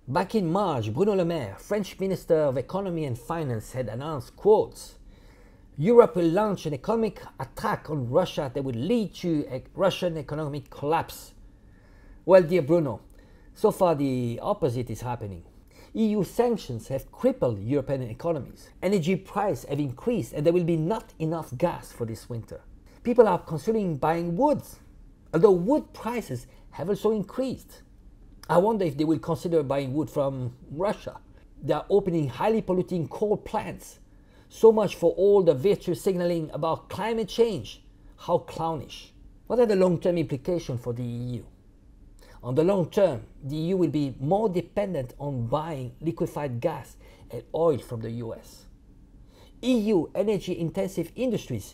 Back in March, Bruno Lemaire, French Minister of Economy and Finance, had announced, quotes, "Europe will launch an economic attack on Russia that will lead to a Russian economic collapse." Well, dear Bruno, so far the opposite is happening. EU sanctions have crippled European economies. Energy prices have increased and there will be not enough gas for this winter. People are considering buying wood, although wood prices have also increased. I wonder if they will consider buying wood from Russia. They are opening highly polluting coal plants. So much for all the virtue signaling about climate change. How clownish. What are the long-term implications for the EU? On the long term, the EU will be more dependent on buying liquefied gas and oil from the US. EU energy-intensive industries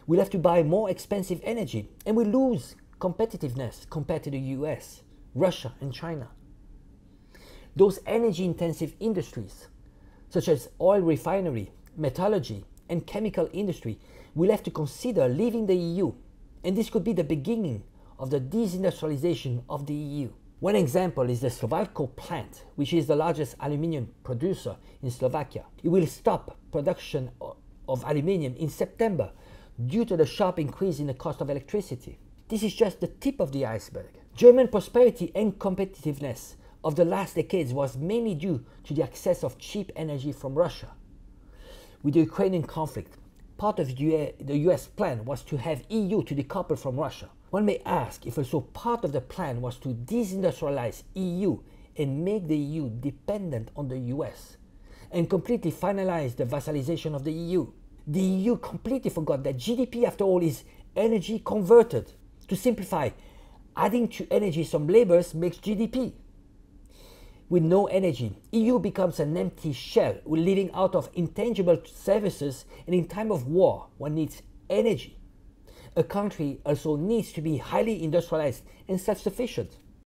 will have to buy more expensive energy and will lose competitiveness compared to the US, Russia and China. Those energy-intensive industries, such as oil refinery, metallurgy and chemical industry, will have to consider leaving the EU, and this could be the beginning of the desindustrialization of the EU. One example is the Slovalco plant, which is the largest aluminium producer in Slovakia. It will stop production of aluminium in September due to the sharp increase in the cost of electricity. This is just the tip of the iceberg. German prosperity and competitiveness of the last decades was mainly due to the access of cheap energy from Russia. With the Ukrainian conflict, part of the US plan was to have EU to decouple from Russia. One may ask if also part of the plan was to desindustrialize EU and make the EU dependent on the US and completely finalize the vassalization of the EU. The EU completely forgot that GDP, after all, is energy converted. To simplify, adding to energy some labors makes GDP. With no energy, EU becomes an empty shell, living out of intangible services, and in time of war, one needs energy. A country also needs to be highly industrialized and self-sufficient.